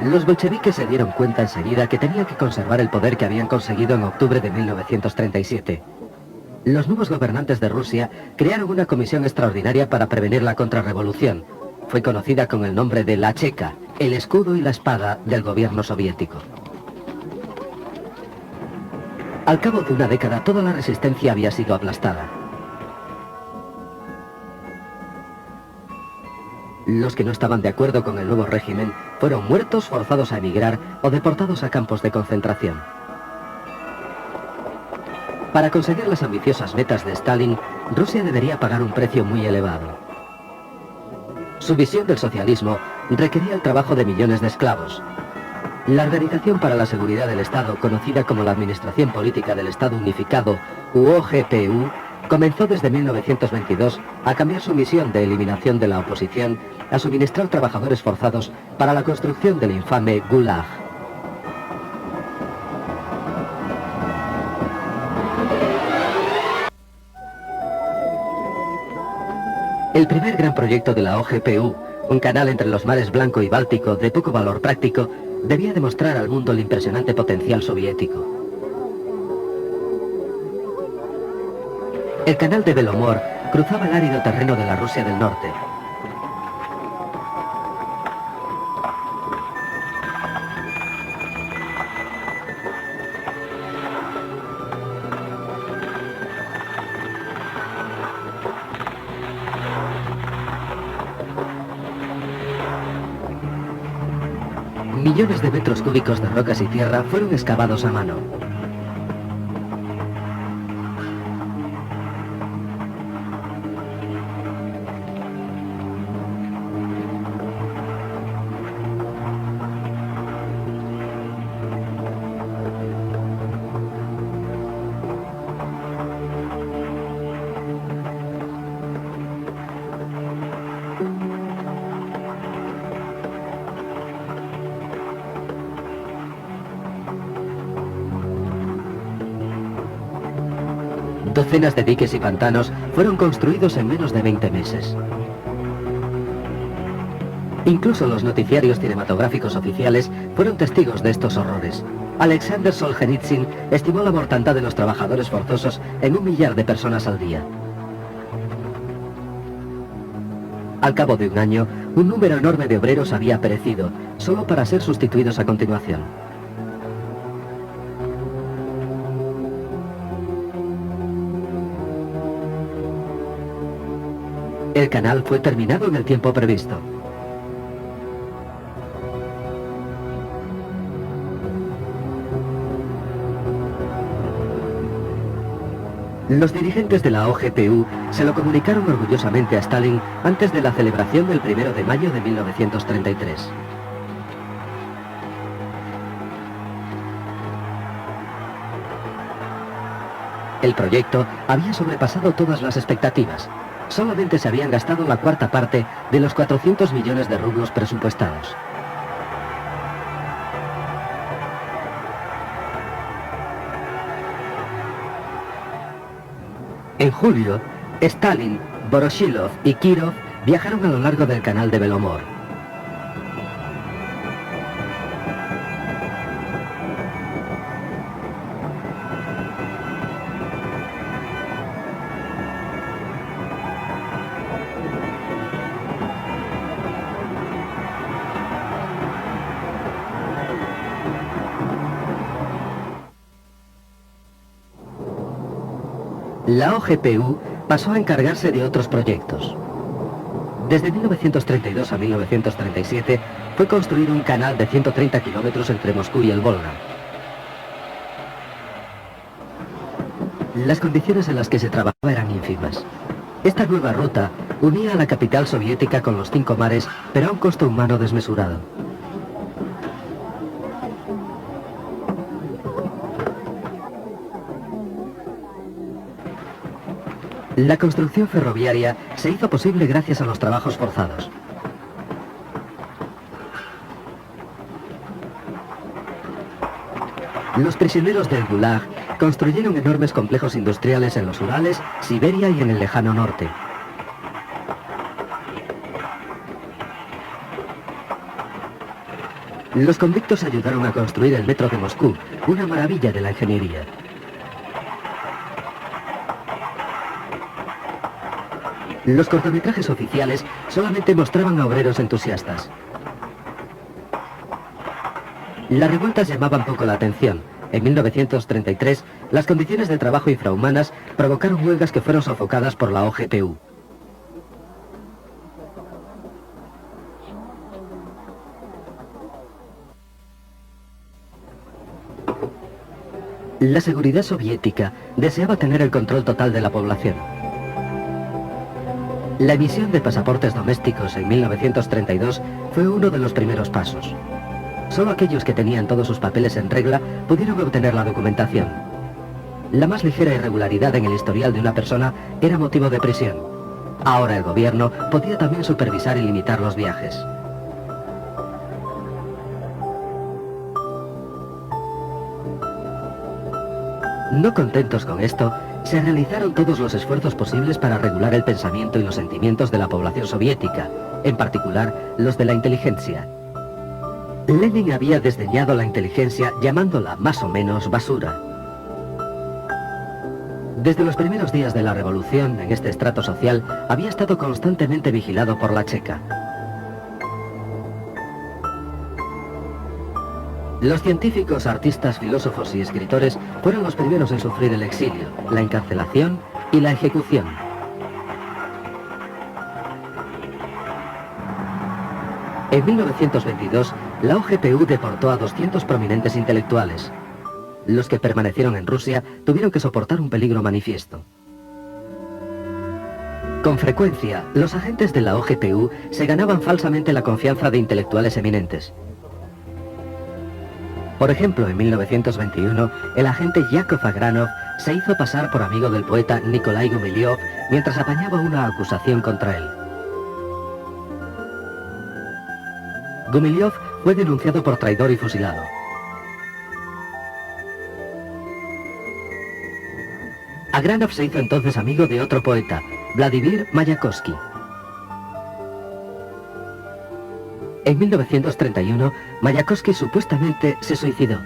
Los bolcheviques se dieron cuenta enseguida que tenían que conservar el poder que habían conseguido en octubre de 1937. Los nuevos gobernantes de Rusia crearon una comisión extraordinaria para prevenir la contrarrevolución. Fue conocida con el nombre de la Checa, el escudo y la espada del gobierno soviético. Al cabo de una década, toda la resistencia había sido aplastada. Los que no estaban de acuerdo con el nuevo régimen fueron muertos, forzados a emigrar o deportados a campos de concentración. Para conseguir las ambiciosas metas de Stalin, Rusia debería pagar un precio muy elevado. Su visión del socialismo requería el trabajo de millones de esclavos. La Organización para la Seguridad del Estado, conocida como la Administración Política del Estado Unificado, u OGPU, comenzó desde 1922 a cambiar su misión de eliminación de la oposición a suministrar trabajadores forzados para la construcción del infame Gulag. El primer gran proyecto de la OGPU, un canal entre los mares Blanco y Báltico de poco valor práctico, debía demostrar al mundo el impresionante potencial soviético. El canal de Belomor cruzaba el árido terreno de la Rusia del Norte. Millones de metros cúbicos de rocas y tierra fueron excavados a mano. Docenas de diques y pantanos fueron construidos en menos de 20 meses. Incluso los noticiarios cinematográficos oficiales fueron testigos de estos horrores. Alexander Solzhenitsyn estimó la mortandad de los trabajadores forzosos en 1 millar de personas al día. Al cabo de un año, un número enorme de obreros había perecido, solo para ser sustituidos a continuación. El canal fue terminado en el tiempo previsto. Los dirigentes de la OGPU se lo comunicaron orgullosamente a Stalin antes de la celebración del 1 de mayo de 1933. El proyecto había sobrepasado todas las expectativas. Solamente se habían gastado la cuarta parte de los 400 millones de rublos presupuestados. En julio, Stalin, Voroshilov y Kirov viajaron a lo largo del canal de Belomor. La OGPU pasó a encargarse de otros proyectos. Desde 1932 a 1937 fue construido un canal de 130 kilómetros entre Moscú y el Volga. Las condiciones en las que se trabajaba eran ínfimas. Esta nueva ruta unía a la capital soviética con los 5 mares, pero a un costo humano desmesurado. La construcción ferroviaria se hizo posible gracias a los trabajos forzados. Los prisioneros del Gulag construyeron enormes complejos industriales en los Urales, Siberia y en el lejano norte. Los convictos ayudaron a construir el metro de Moscú, una maravilla de la ingeniería. Los cortometrajes oficiales solamente mostraban a obreros entusiastas. Las revueltas llamaban poco la atención. En 1933, las condiciones de trabajo infrahumanas provocaron huelgas que fueron sofocadas por la OGPU. La seguridad soviética deseaba tener el control total de la población. La emisión de pasaportes domésticos en 1932 fue uno de los primeros pasos. Solo aquellos que tenían todos sus papeles en regla pudieron obtener la documentación. La más ligera irregularidad en el historial de una persona era motivo de prisión. Ahora el gobierno podía también supervisar y limitar los viajes. No contentos con esto, se realizaron todos los esfuerzos posibles para regular el pensamiento y los sentimientos de la población soviética, en particular los de la inteligencia. Lenin había desdeñado la inteligencia llamándola más o menos basura. Desde los primeros días de la revolución en este estrato social había estado constantemente vigilado por la Checa. Los científicos, artistas, filósofos y escritores fueron los primeros en sufrir el exilio, la encarcelación y la ejecución. En 1922, la OGPU deportó a 200 prominentes intelectuales. Los que permanecieron en Rusia tuvieron que soportar un peligro manifiesto. Con frecuencia, los agentes de la OGPU se ganaban falsamente la confianza de intelectuales eminentes. Por ejemplo, en 1921, el agente Yakov Agranov se hizo pasar por amigo del poeta Nikolai Gumilyov mientras apañaba una acusación contra él. Gumilyov fue denunciado por traidor y fusilado. Agranov se hizo entonces amigo de otro poeta, Vladimir Mayakovsky. En 1931, Mayakovsky supuestamente se suicidó.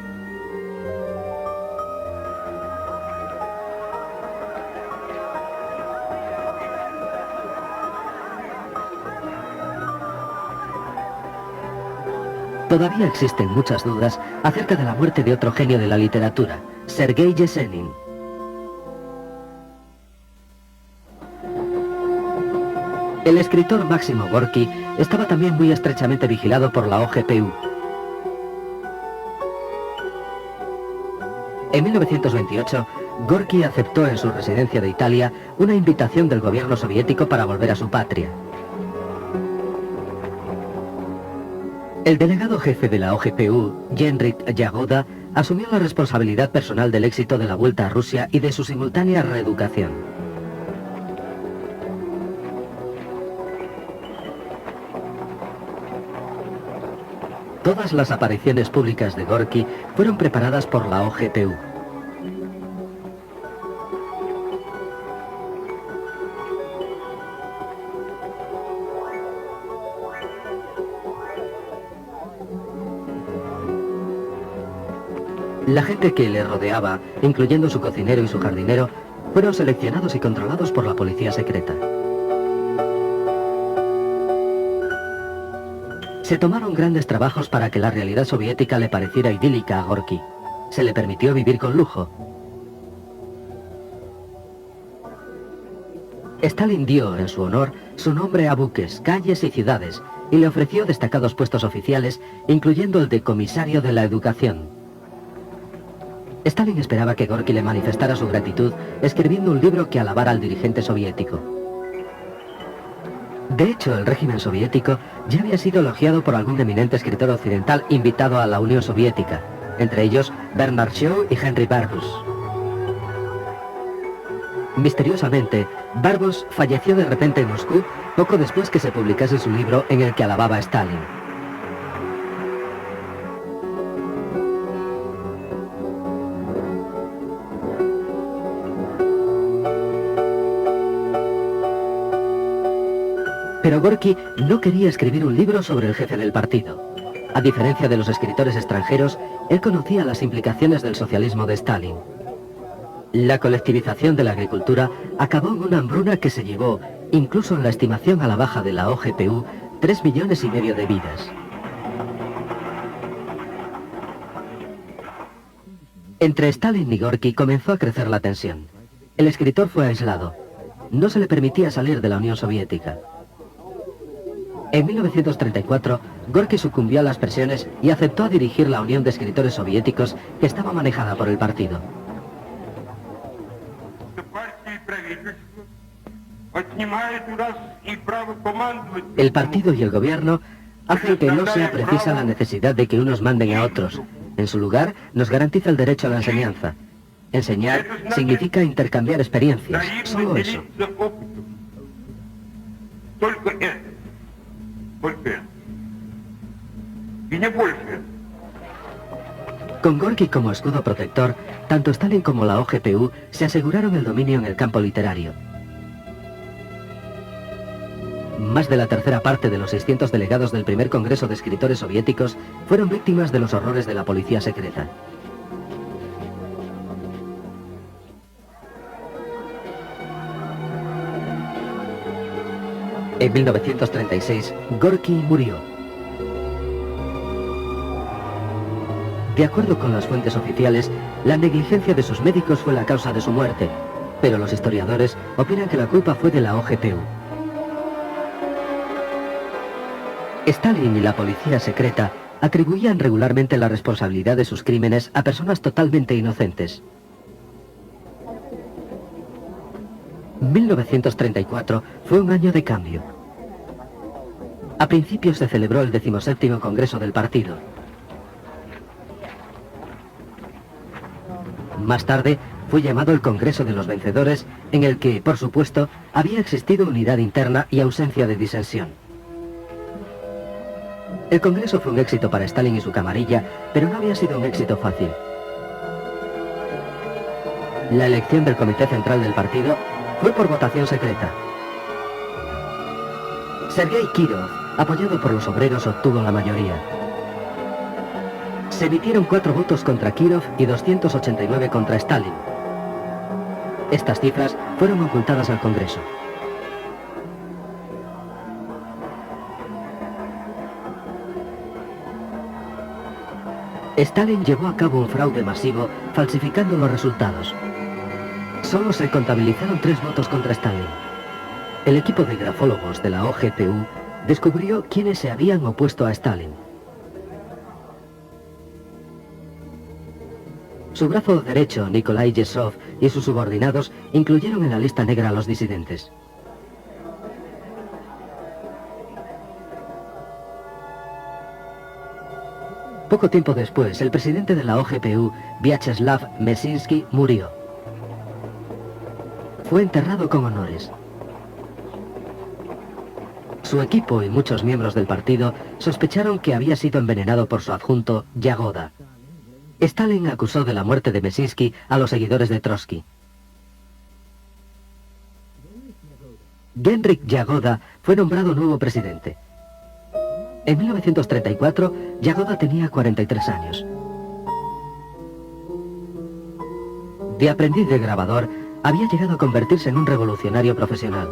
Todavía existen muchas dudas acerca de la muerte de otro genio de la literatura, Sergei Yesenin. El escritor Máximo Gorki estaba también muy estrechamente vigilado por la OGPU. En 1928, Gorki aceptó en su residencia de Italia una invitación del gobierno soviético para volver a su patria. El delegado jefe de la OGPU, Henryk Yagoda, asumió la responsabilidad personal del éxito de la vuelta a Rusia y de su simultánea reeducación. Todas las apariciones públicas de Gorki fueron preparadas por la OGPU. La gente que le rodeaba, incluyendo su cocinero y su jardinero, fueron seleccionados y controlados por la policía secreta. Se tomaron grandes trabajos para que la realidad soviética le pareciera idílica a Gorki. Se le permitió vivir con lujo. Stalin dio, en su honor, su nombre a buques, calles y ciudades, y le ofreció destacados puestos oficiales, incluyendo el de comisario de la educación. Stalin esperaba que Gorki le manifestara su gratitud escribiendo un libro que alabara al dirigente soviético. De hecho, el régimen soviético ya había sido elogiado por algún eminente escritor occidental invitado a la Unión Soviética, entre ellos Bernard Shaw y Henry Barbuss. Misteriosamente, Barbuss falleció de repente en Moscú poco después que se publicase su libro en el que alababa a Stalin. Pero Gorki no quería escribir un libro sobre el jefe del partido. A diferencia de los escritores extranjeros, él conocía las implicaciones del socialismo de Stalin. La colectivización de la agricultura acabó en una hambruna que se llevó, incluso en la estimación a la baja de la OGPU, 3,5 millones de vidas. Entre Stalin y Gorki comenzó a crecer la tensión. El escritor fue aislado. No se le permitía salir de la Unión Soviética. En 1934, Gorki sucumbió a las presiones y aceptó a dirigir la Unión de Escritores Soviéticos, que estaba manejada por el partido. El partido y el gobierno hacen que no sea precisa la necesidad de que unos manden a otros. En su lugar, nos garantiza el derecho a la enseñanza. Enseñar significa intercambiar experiencias, solo eso. Con Gorki como escudo protector, tanto Stalin como la OGPU se aseguraron el dominio en el campo literario. Más de la tercera parte de los 600 delegados del primer Congreso de Escritores Soviéticos fueron víctimas de los horrores de la policía secreta. En 1936, Gorki murió. De acuerdo con las fuentes oficiales, la negligencia de sus médicos fue la causa de su muerte, pero los historiadores opinan que la culpa fue de la OGPU. Stalin y la policía secreta atribuían regularmente la responsabilidad de sus crímenes a personas totalmente inocentes. 1934 fue un año de cambio. A principios se celebró el 17º Congreso del partido. Más tarde fue llamado el Congreso de los Vencedores, en el que, por supuesto, había existido unidad interna y ausencia de disensión. El Congreso fue un éxito para Stalin y su camarilla, pero no había sido un éxito fácil. La elección del Comité Central del partido fue por votación secreta. Sergei Kirov, apoyado por los obreros, obtuvo la mayoría. Se emitieron 4 votos contra Kirov y 289 contra Stalin. Estas cifras fueron ocultadas al Congreso. Stalin llevó a cabo un fraude masivo falsificando los resultados. Solo se contabilizaron 3 votos contra Stalin. El equipo de grafólogos de la OGPU descubrió quiénes se habían opuesto a Stalin. Su brazo derecho, Nikolai Yezhov, y sus subordinados incluyeron en la lista negra a los disidentes. Poco tiempo después, el presidente de la OGPU, Vyacheslav Mesinsky, murió. Fue enterrado con honores. Su equipo y muchos miembros del partido sospecharon que había sido envenenado por su adjunto, Yagoda. Stalin acusó de la muerte de Mesinsky a los seguidores de Trotsky. Genrikh Yagoda fue nombrado nuevo presidente. En 1934, Yagoda tenía 43 años. De aprendiz de grabador, había llegado a convertirse en un revolucionario profesional.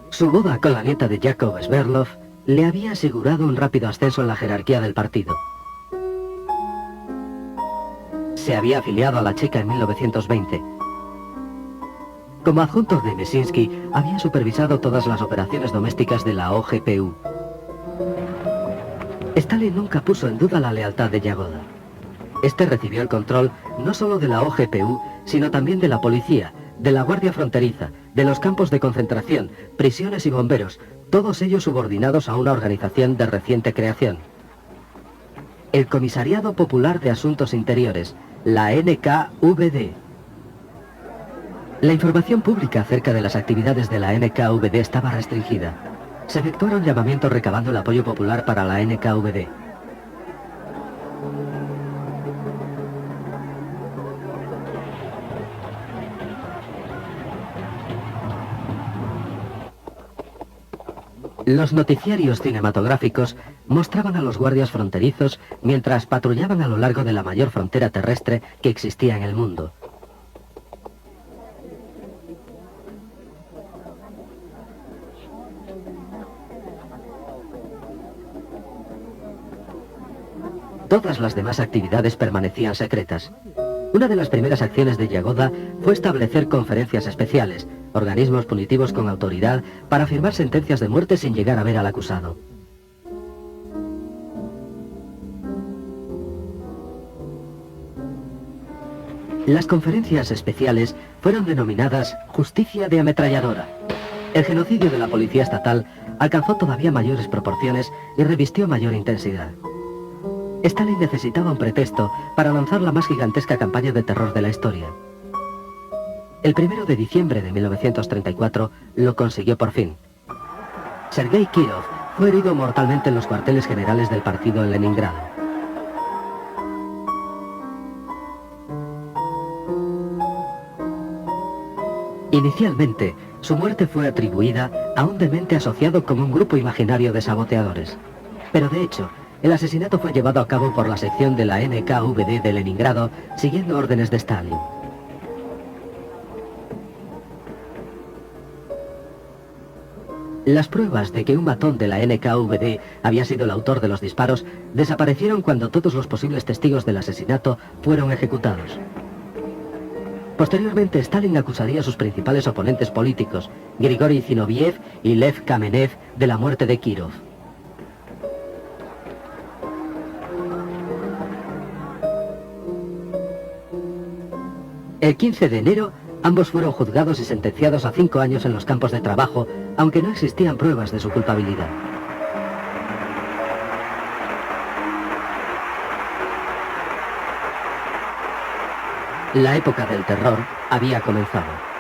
Su boda con la nieta de Yakov Sverdlov le había asegurado un rápido ascenso en la jerarquía del partido. Se había afiliado a la Checa en 1920. Como adjunto de Mesinsky, había supervisado todas las operaciones domésticas de la OGPU. Stalin nunca puso en duda la lealtad de Yagoda. Este recibió el control no solo de la OGPU, sino también de la policía, de la Guardia Fronteriza, de los campos de concentración, prisiones y bomberos, todos ellos subordinados a una organización de reciente creación. El Comisariado Popular de Asuntos Interiores, la NKVD. La información pública acerca de las actividades de la NKVD estaba restringida. Se efectuaron llamamientos recabando el apoyo popular para la NKVD. Los noticiarios cinematográficos mostraban a los guardias fronterizos mientras patrullaban a lo largo de la mayor frontera terrestre que existía en el mundo. Todas las demás actividades permanecían secretas. Una de las primeras acciones de Yagoda fue establecer conferencias especiales, organismos punitivos con autoridad para firmar sentencias de muerte sin llegar a ver al acusado. Las conferencias especiales fueron denominadas justicia de ametralladora. El genocidio de la policía estatal alcanzó todavía mayores proporciones y revistió mayor intensidad. Stalin necesitaba un pretexto para lanzar la más gigantesca campaña de terror de la historia. El 1 de diciembre de 1934 lo consiguió por fin. Sergei Kirov fue herido mortalmente en los cuarteles generales del partido en Leningrado. Inicialmente, su muerte fue atribuida a un demente asociado con un grupo imaginario de saboteadores. Pero de hecho, el asesinato fue llevado a cabo por la sección de la NKVD de Leningrado, siguiendo órdenes de Stalin. Las pruebas de que un matón de la NKVD había sido el autor de los disparos desaparecieron cuando todos los posibles testigos del asesinato fueron ejecutados. Posteriormente, Stalin acusaría a sus principales oponentes políticos, Grigori Zinoviev y Lev Kamenev, de la muerte de Kirov. El 15 de enero, ambos fueron juzgados y sentenciados a 5 años en los campos de trabajo, aunque no existían pruebas de su culpabilidad. La época del terror había comenzado.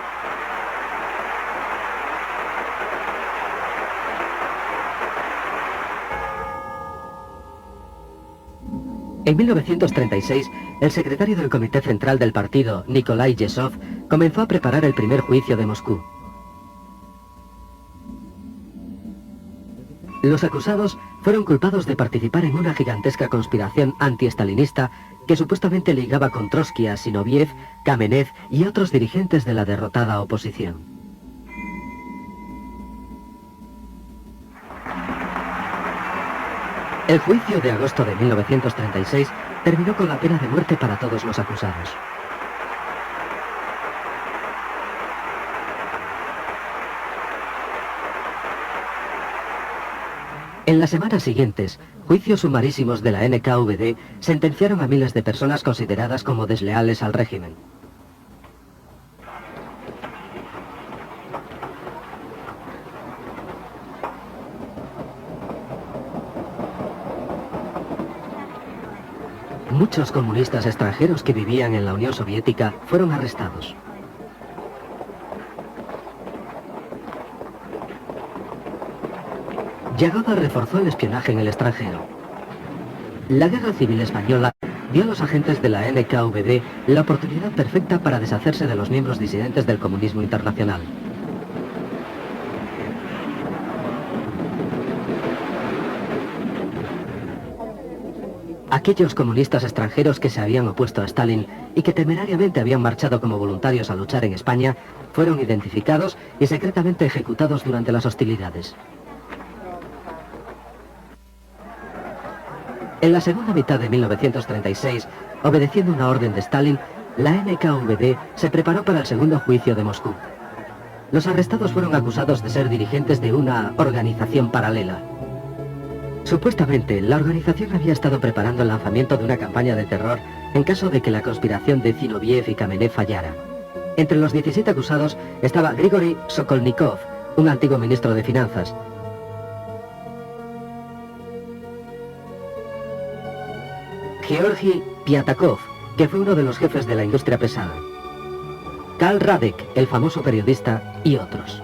En 1936, el secretario del Comité Central del partido, Nikolai Yesov, comenzó a preparar el primer juicio de Moscú. Los acusados fueron culpados de participar en una gigantesca conspiración anti-estalinista que supuestamente ligaba con Trotsky a Zinoviev, Kamenev y otros dirigentes de la derrotada oposición. El juicio de agosto de 1936 terminó con la pena de muerte para todos los acusados. En las semanas siguientes, juicios sumarísimos de la NKVD sentenciaron a miles de personas consideradas como desleales al régimen. Muchos comunistas extranjeros que vivían en la Unión Soviética fueron arrestados. Yagoda reforzó el espionaje en el extranjero. La Guerra Civil Española dio a los agentes de la NKVD la oportunidad perfecta para deshacerse de los miembros disidentes del comunismo internacional. Aquellos comunistas extranjeros que se habían opuesto a Stalin y que temerariamente habían marchado como voluntarios a luchar en España fueron identificados y secretamente ejecutados durante las hostilidades. En la segunda mitad de 1936, obedeciendo una orden de Stalin, la NKVD se preparó para el segundo juicio de Moscú. Los arrestados fueron acusados de ser dirigentes de una organización paralela. Supuestamente, la organización había estado preparando el lanzamiento de una campaña de terror en caso de que la conspiración de Zinoviev y Kamenev fallara. Entre los 17 acusados estaba Grigori Sokolnikov, un antiguo ministro de Finanzas. Georgi Piatakov, que fue uno de los jefes de la industria pesada. Karl Radek, el famoso periodista, y otros.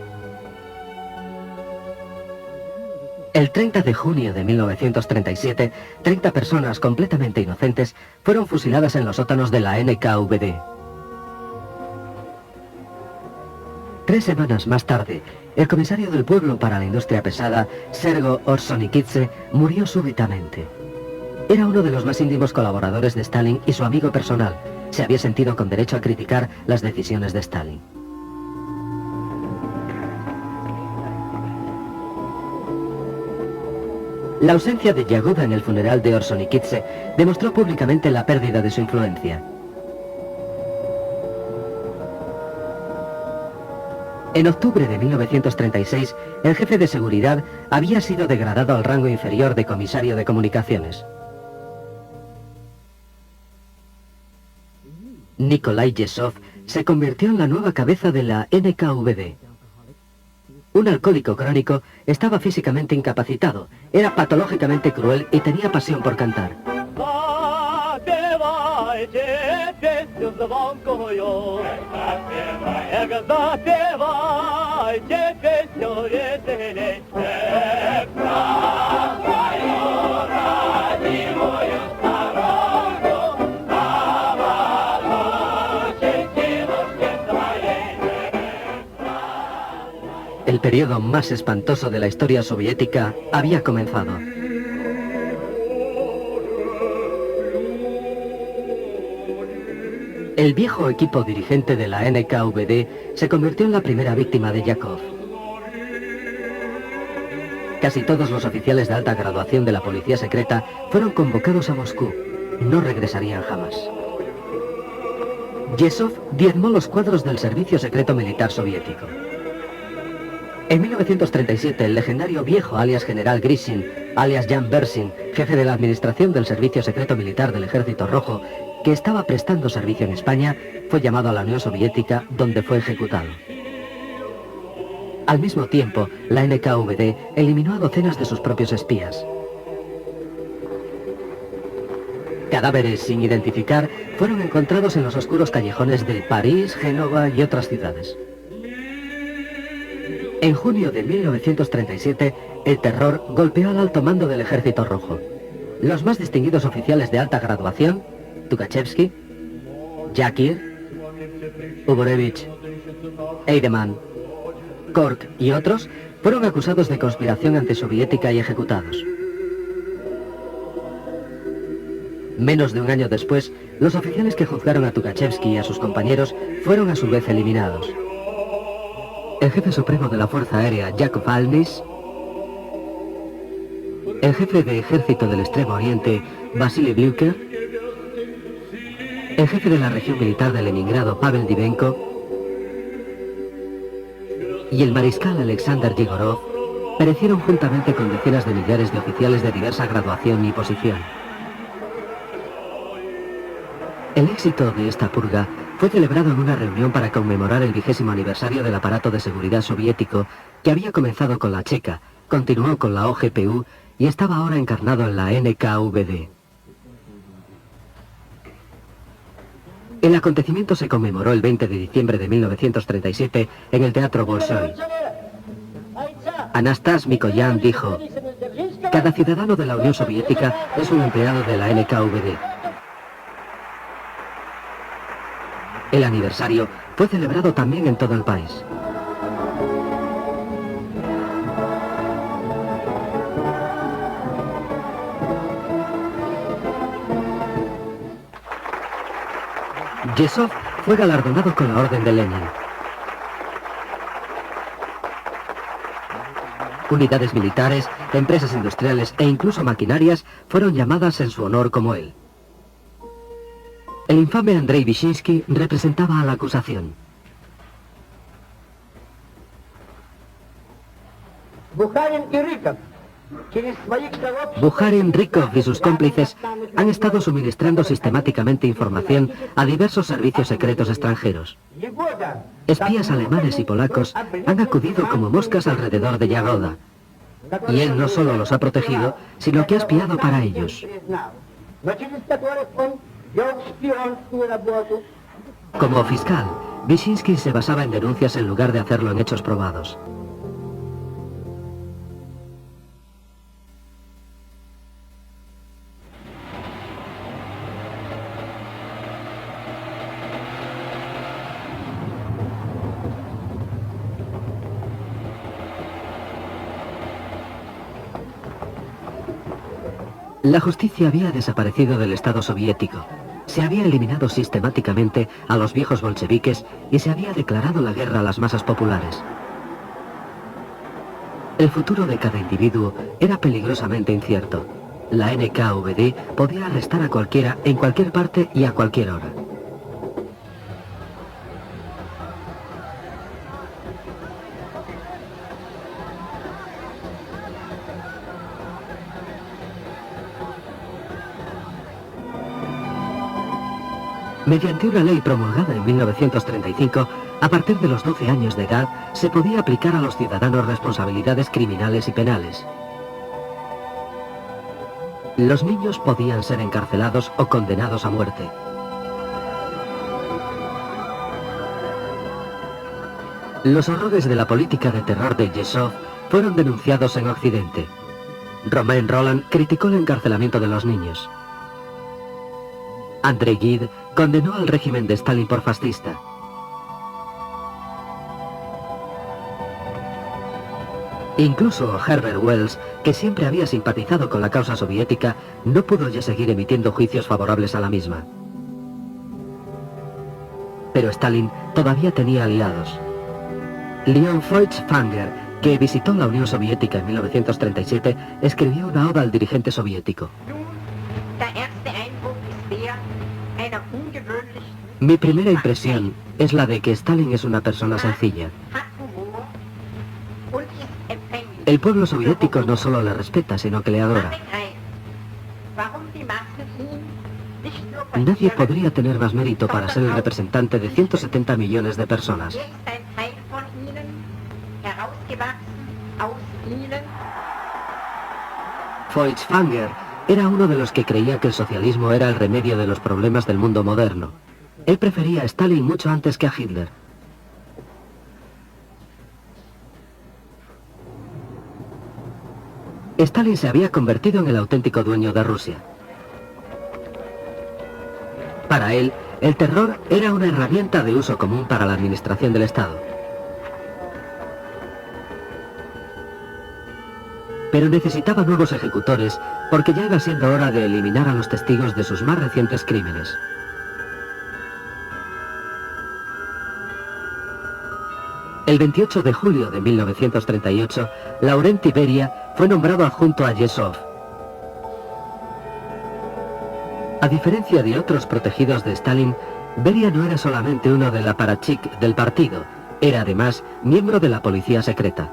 El 30 de junio de 1937, 30 personas completamente inocentes fueron fusiladas en los sótanos de la NKVD. 3 semanas más tarde, el comisario del pueblo para la industria pesada, Sergo Orsonikidze, murió súbitamente. Era uno de los más íntimos colaboradores de Stalin y su amigo personal. Se había sentido con derecho a criticar las decisiones de Stalin. La ausencia de Yagoda en el funeral de Orsonikidze demostró públicamente la pérdida de su influencia. En octubre de 1936, el jefe de seguridad había sido degradado al rango inferior de comisario de comunicaciones. Nikolai Yesov se convirtió en la nueva cabeza de la NKVD. Un alcohólico crónico, estaba físicamente incapacitado, era patológicamente cruel y tenía pasión por cantar. El periodo más espantoso de la historia soviética había comenzado. El viejo equipo dirigente de la NKVD se convirtió en la primera víctima de Yakov. Casi todos los oficiales de alta graduación de la policía secreta fueron convocados a Moscú. No regresarían jamás. Yesov diezmó los cuadros del servicio secreto militar soviético. En 1937, el legendario viejo alias general Grishin, alias Jan Bersin, jefe de la administración del Servicio Secreto Militar del Ejército Rojo, que estaba prestando servicio en España, fue llamado a la Unión Soviética, donde fue ejecutado. Al mismo tiempo, la NKVD eliminó a docenas de sus propios espías. Cadáveres sin identificar fueron encontrados en los oscuros callejones de París, Génova y otras ciudades. En junio de 1937, el terror golpeó al alto mando del Ejército Rojo. Los más distinguidos oficiales de alta graduación, Tukhachevsky, Yakir, Uborevich, Eidemann, Kork y otros, fueron acusados de conspiración antisoviética y ejecutados. Menos de un año después, los oficiales que juzgaron a Tukhachevsky y a sus compañeros fueron a su vez eliminados. El jefe supremo de la Fuerza Aérea, Yakov Alnis, el jefe de ejército del Extremo Oriente, Vasily Blyuker, el jefe de la región militar de Leningrado, Pavel Divenko, y el mariscal Alexander Yegorov perecieron juntamente con decenas de millares de oficiales de diversa graduación y posición. El éxito de esta purga fue celebrado en una reunión para conmemorar el 20º aniversario del aparato de seguridad soviético, que había comenzado con la Checa, continuó con la OGPU y estaba ahora encarnado en la NKVD. El acontecimiento se conmemoró el 20 de diciembre de 1937 en el Teatro Bolshoi. Anastas Mikoyan dijo: "Cada ciudadano de la Unión Soviética es un empleado de la NKVD". El aniversario fue celebrado también en todo el país. Yesov fue galardonado con la Orden de Lenin. Unidades militares, empresas industriales e incluso maquinarias fueron llamadas en su honor como él. El infame Andrei Vyshinsky representaba a la acusación. Bukharin, Rykov y sus cómplices han estado suministrando sistemáticamente información a diversos servicios secretos extranjeros. Espías alemanes y polacos han acudido como moscas alrededor de Yagoda. Y él no solo los ha protegido, sino que ha espiado para ellos. Como fiscal, Vyshinsky se basaba en denuncias en lugar de hacerlo en hechos probados. La justicia había desaparecido del Estado soviético. Se había eliminado sistemáticamente a los viejos bolcheviques y se había declarado la guerra a las masas populares. El futuro de cada individuo era peligrosamente incierto. La NKVD podía arrestar a cualquiera en cualquier parte y a cualquier hora. Mediante una ley promulgada en 1935, a partir de los 12 años de edad, se podía aplicar a los ciudadanos responsabilidades criminales y penales. Los niños podían ser encarcelados o condenados a muerte. Los horrores de la política de terror de Yezhov fueron denunciados en Occidente. Romain Rolland criticó el encarcelamiento de los niños. Andrei Gide condenó al régimen de Stalin por fascista. Incluso Herbert Wells, que siempre había simpatizado con la causa soviética, no pudo ya seguir emitiendo juicios favorables a la misma. Pero Stalin todavía tenía aliados. Leon Feuchtwanger, que visitó la Unión Soviética en 1937, escribió una oda al dirigente soviético. Mi primera impresión es la de que Stalin es una persona sencilla. El pueblo soviético no solo le respeta, sino que le adora. Nadie podría tener más mérito para ser el representante de 170 millones de personas. Feuchtwanger era uno de los que creía que el socialismo era el remedio de los problemas del mundo moderno. Él prefería a Stalin mucho antes que a Hitler. Stalin se había convertido en el auténtico dueño de Rusia. Para él, el terror era una herramienta de uso común para la administración del Estado. Pero necesitaba nuevos ejecutores porque ya iba siendo hora de eliminar a los testigos de sus más recientes crímenes. El 28 de julio de 1938, Laurenti Beria fue nombrado adjunto a Yezhov. A diferencia de otros protegidos de Stalin, Beria no era solamente uno del apparatchik del partido, era además miembro de la policía secreta.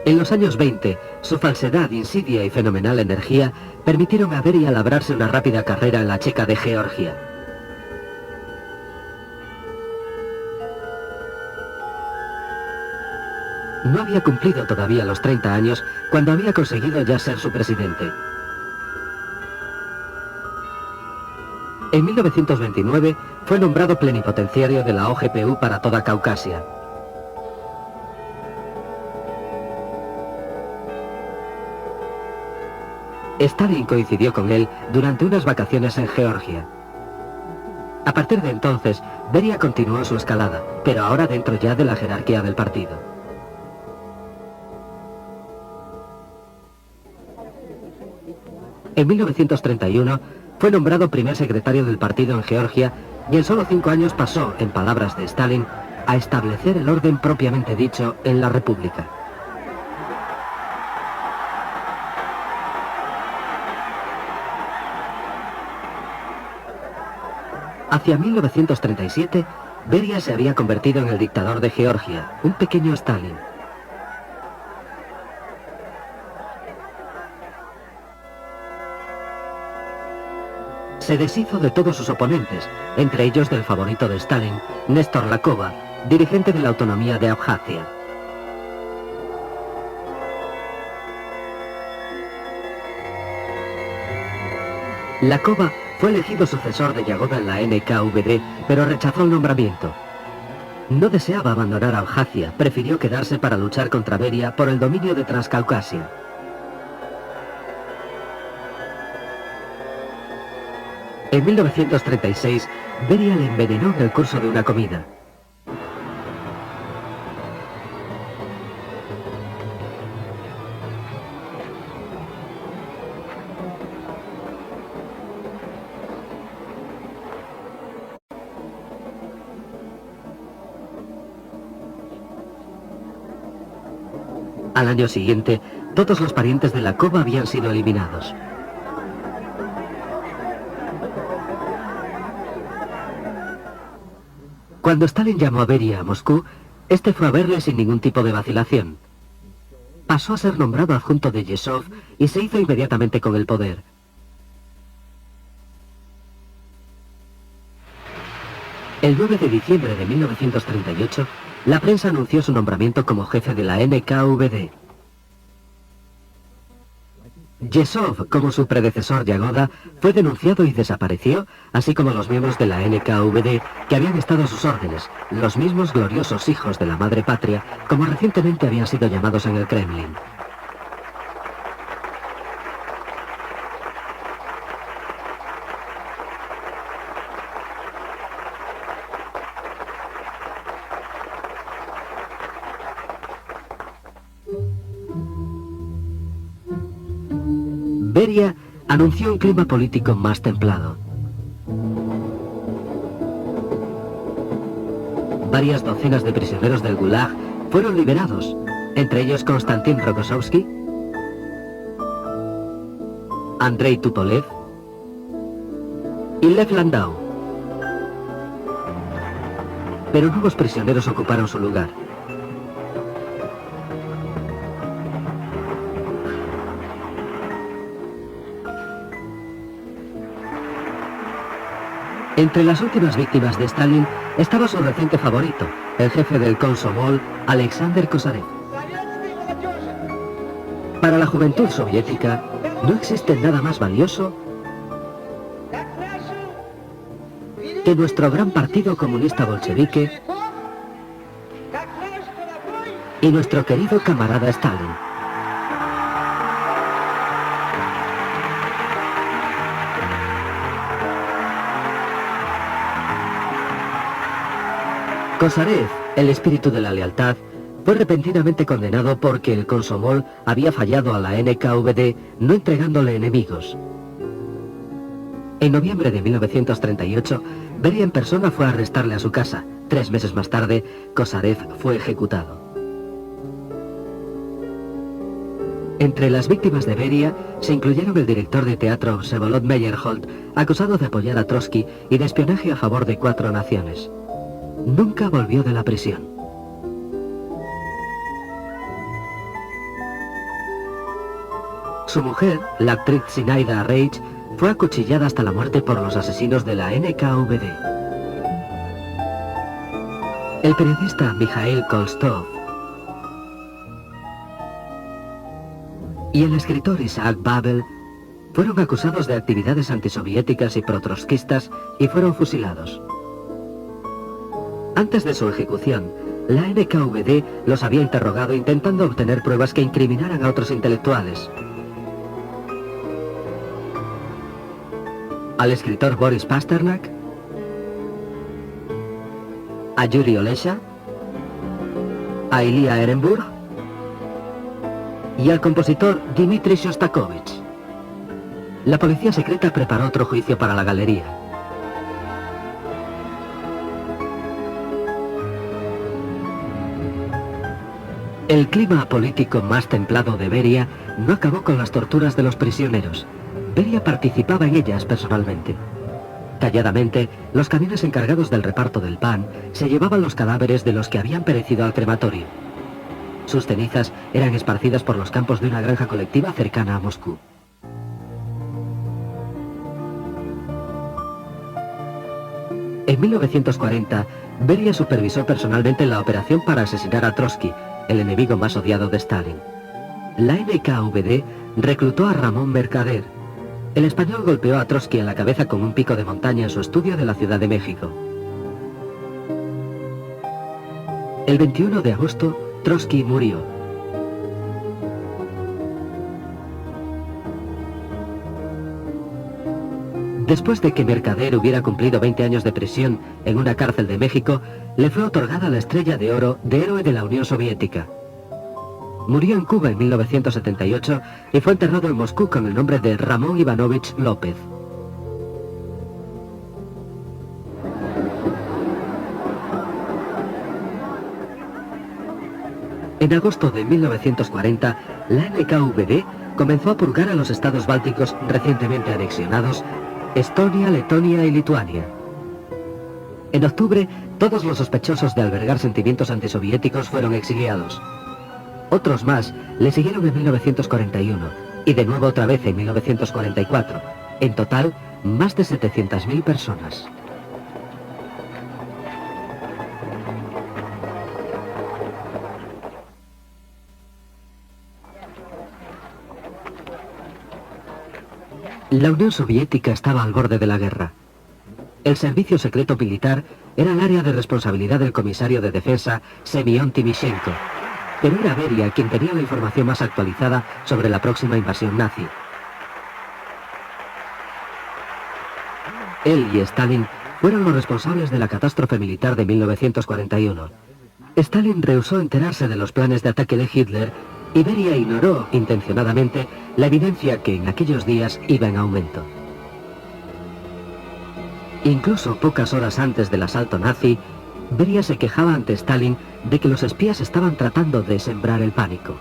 En los años 20, su falsedad, insidia y fenomenal energía permitieron a Beria labrarse una rápida carrera en la Checa de Georgia. No había cumplido todavía los 30 años cuando había conseguido ya ser su presidente. En 1929 fue nombrado plenipotenciario de la OGPU para toda Caucasia. Stalin coincidió con él durante unas vacaciones en Georgia. A partir de entonces, Beria continuó su escalada, pero ahora dentro ya de la jerarquía del partido. En 1931 fue nombrado primer secretario del partido en Georgia y en solo 5 años pasó, en palabras de Stalin, a establecer el orden propiamente dicho en la República. Hacia 1937, Beria se había convertido en el dictador de Georgia, un pequeño Stalin. Se deshizo de todos sus oponentes, entre ellos del favorito de Stalin, Néstor Lakova, dirigente de la autonomía de Abjasia. Lakova fue elegido sucesor de Yagoda en la NKVD, pero rechazó el nombramiento. No deseaba abandonar Abjasia, prefirió quedarse para luchar contra Beria por el dominio de Transcaucasia. En 1936, Beria le envenenó en el curso de una comida. Al año siguiente, todos los parientes de la Kova habían sido eliminados. Cuando Stalin llamó a Beria a Moscú, este fue a verle sin ningún tipo de vacilación. Pasó a ser nombrado adjunto de Yezhov y se hizo inmediatamente con el poder. El 9 de diciembre de 1938, la prensa anunció su nombramiento como jefe de la NKVD. Yezhov, como su predecesor Yagoda, fue denunciado y desapareció, así como los miembros de la NKVD que habían estado a sus órdenes, los mismos gloriosos hijos de la madre patria, como recientemente habían sido llamados en el Kremlin. Beria anunció un clima político más templado. Varias docenas de prisioneros del Gulag fueron liberados, entre ellos Konstantin Rokossovsky, Andrei Tupolev y Lev Landau. Pero nuevos prisioneros ocuparon su lugar. Entre las últimas víctimas de Stalin estaba su reciente favorito, el jefe del Komsomol, Alexander Kosarev. Para la juventud soviética, no existe nada más valioso que nuestro gran partido comunista bolchevique y nuestro querido camarada Stalin. Kosarev, el espíritu de la lealtad, fue repentinamente condenado porque el Komsomol había fallado a la NKVD no entregándole enemigos. En noviembre de 1938, Beria en persona fue a arrestarle a su casa. 3 meses más tarde, Kosarev fue ejecutado. Entre las víctimas de Beria se incluyeron el director de teatro Vsevolod Meyerhold, acusado de apoyar a Trotsky y de espionaje a favor de 4 naciones. Nunca volvió de la prisión. Su mujer, la actriz Zinaida Reich, fue acuchillada hasta la muerte por los asesinos de la NKVD. El periodista Mikhail Kolstov y el escritor Isaac Babel fueron acusados de actividades antisoviéticas y protrotskistas y fueron fusilados. Antes de su ejecución, la NKVD los había interrogado intentando obtener pruebas que incriminaran a otros intelectuales. Al escritor Boris Pasternak, a Yuri Olesha, a Ilya Ehrenburg y al compositor Dmitri Shostakovich. La policía secreta preparó otro juicio para la galería. El clima político más templado de Beria no acabó con las torturas de los prisioneros. Beria participaba en ellas personalmente. Calladamente, los camiones encargados del reparto del pan se llevaban los cadáveres de los que habían perecido al crematorio. Sus cenizas eran esparcidas por los campos de una granja colectiva cercana a Moscú. En 1940, Beria supervisó personalmente la operación para asesinar a Trotsky, el enemigo más odiado de Stalin. La NKVD reclutó a Ramón Mercader. El español golpeó a Trotsky en la cabeza con un pico de montaña en su estudio de la Ciudad de México. El 21 de agosto, Trotsky murió. Después de que Mercader hubiera cumplido 20 años de prisión en una cárcel de México, le fue otorgada la Estrella de Oro de Héroe de la Unión Soviética. Murió en Cuba en 1978 y fue enterrado en Moscú con el nombre de Ramón Ivanovich López. En agosto de 1940, la NKVD comenzó a purgar a los estados bálticos recientemente anexionados, Estonia, Letonia y Lituania. En octubre, todos los sospechosos de albergar sentimientos antisoviéticos fueron exiliados. Otros más le siguieron en 1941 y de nuevo otra vez en 1944. En total, más de 700.000 personas. La Unión Soviética estaba al borde de la guerra. El servicio secreto militar era el área de responsabilidad del comisario de defensa Semyon Timoshenko, pero era Beria quien tenía la información más actualizada sobre la próxima invasión nazi. Él y Stalin fueron los responsables de la catástrofe militar de 1941. Stalin rehusó enterarse de los planes de ataque de Hitler y Beria ignoró intencionadamente la evidencia que en aquellos días iba en aumento. Incluso pocas horas antes del asalto nazi, Beria se quejaba ante Stalin de que los espías estaban tratando de sembrar el pánico.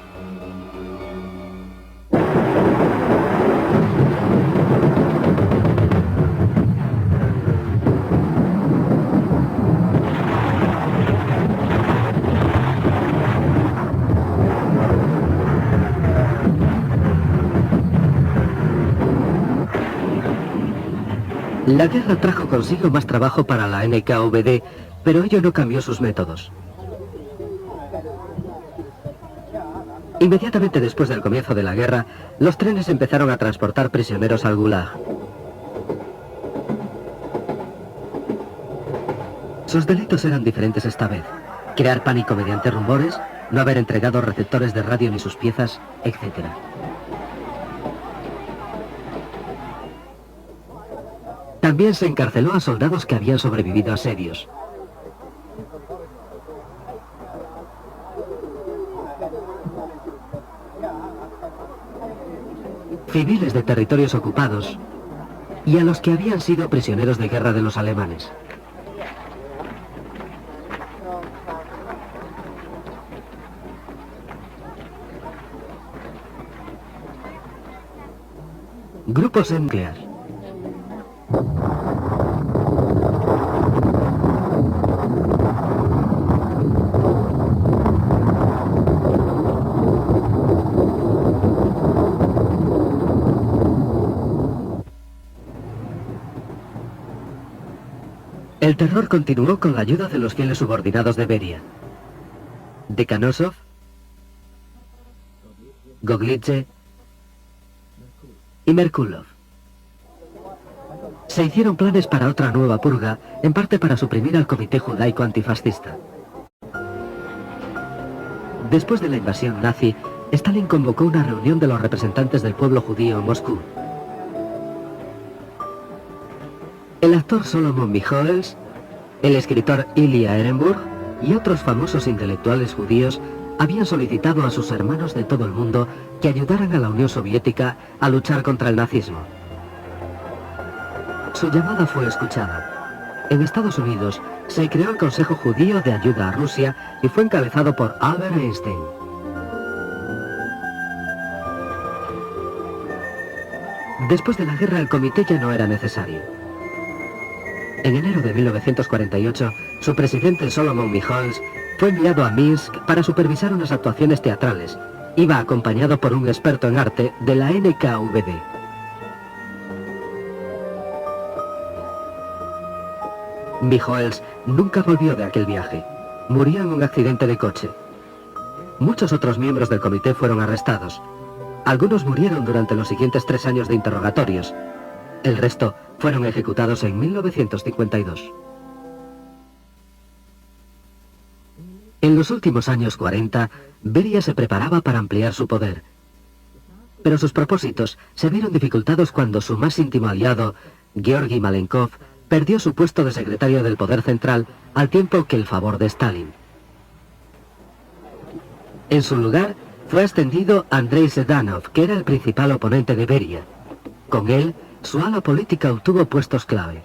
La guerra trajo consigo más trabajo para la NKVD, pero ello no cambió sus métodos. Inmediatamente después del comienzo de la guerra, los trenes empezaron a transportar prisioneros al Gulag. Sus delitos eran diferentes esta vez: crear pánico mediante rumores, no haber entregado receptores de radio ni sus piezas, etc. También se encarceló a soldados que habían sobrevivido a asedios. Civiles de territorios ocupados y a los que habían sido prisioneros de guerra de los alemanes. Grupos nuclear. El terror continuó con la ayuda de los fieles subordinados de Beria: Dekhanosov, Goglitze y Merkulov. Se hicieron planes para otra nueva purga, en parte para suprimir al Comité Judaico Antifascista. Después de la invasión nazi, Stalin convocó una reunión de los representantes del pueblo judío en Moscú. El actor Solomon Michoels, el escritor Ilya Ehrenburg y otros famosos intelectuales judíos habían solicitado a sus hermanos de todo el mundo que ayudaran a la Unión Soviética a luchar contra el nazismo. Su llamada fue escuchada. En Estados Unidos se creó el Consejo Judío de Ayuda a Rusia y fue encabezado por Albert Einstein. Después de la guerra, el comité ya no era necesario. En enero de 1948, su presidente Solomon Michoels fue enviado a Minsk para supervisar unas actuaciones teatrales. Iba acompañado por un experto en arte de la NKVD. Michoels nunca volvió de aquel viaje. Murió en un accidente de coche. Muchos otros miembros del comité fueron arrestados. Algunos murieron durante los siguientes 3 años de interrogatorios. El resto fueron ejecutados en 1952. En los últimos años 40, Beria se preparaba para ampliar su poder. Pero sus propósitos se vieron dificultados cuando su más íntimo aliado, Georgi Malenkov, perdió su puesto de secretario del Poder Central al tiempo que el favor de Stalin. En su lugar, fue ascendido Andrei Zhdanov, que era el principal oponente de Beria. Con él, su ala política obtuvo puestos clave.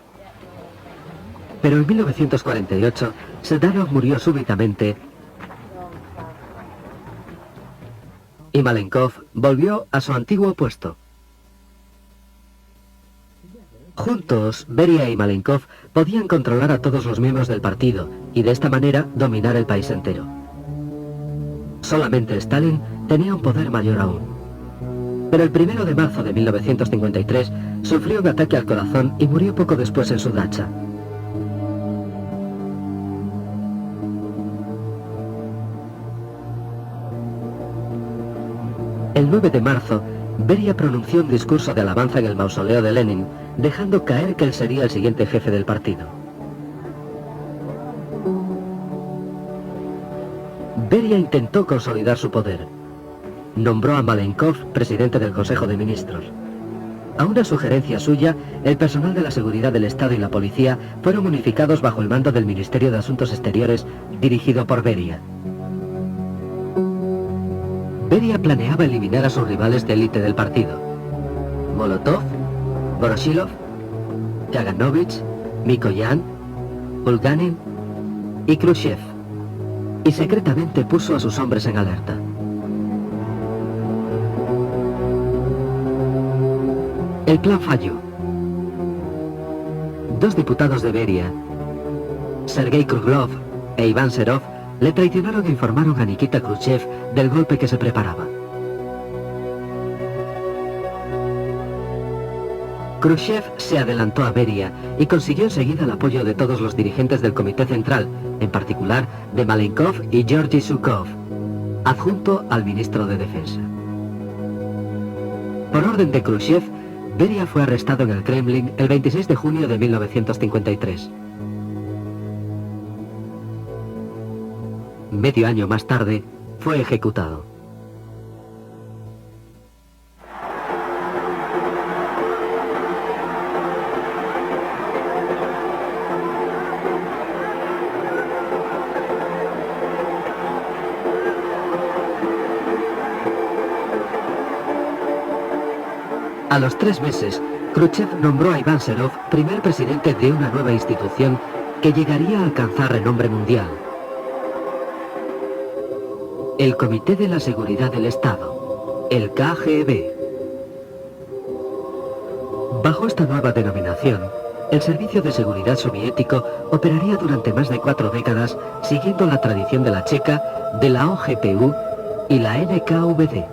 Pero en 1948, Zhdanov murió súbitamente y Malenkov volvió a su antiguo puesto. Juntos, Beria y Malenkov podían controlar a todos los miembros del partido y de esta manera dominar el país entero. Solamente Stalin tenía un poder mayor aún. Pero el 1 de marzo de 1953 sufrió un ataque al corazón y murió poco después en su dacha. El 9 de marzo, Beria pronunció un discurso de alabanza en el mausoleo de Lenin, dejando caer que él sería el siguiente jefe del partido. Beria intentó consolidar su poder. Nombró a Malenkov presidente del Consejo de Ministros. A una sugerencia suya, el personal de la seguridad del Estado y la policía fueron unificados bajo el mando del Ministerio de Asuntos Exteriores, dirigido por Beria. Beria planeaba eliminar a sus rivales de élite del partido: Molotov, Voroshilov, Kaganovich, Mikoyan, Bulganin y Khrushchev, y secretamente puso a sus hombres en alerta. El plan falló. Dos diputados de Beria, Sergei Kruglov e Iván Serov, le traicionaron e informaron a Nikita Khrushchev del golpe que se preparaba. Khrushchev se adelantó a Beria y consiguió enseguida el apoyo de todos los dirigentes del Comité Central, en particular de Malenkov y Georgy Zhukov, adjunto al ministro de Defensa. Por orden de Khrushchev, Beria fue arrestado en el Kremlin el 26 de junio de 1953. Medio año más tarde, fue ejecutado. A los 3 meses, Khrushchev nombró a Iván Serov primer presidente de una nueva institución que llegaría a alcanzar renombre mundial: el Comité de la Seguridad del Estado, el KGB. Bajo esta nueva denominación, el servicio de seguridad soviético operaría durante más de 4 décadas, siguiendo la tradición de la Checa, de la OGPU y la NKVD.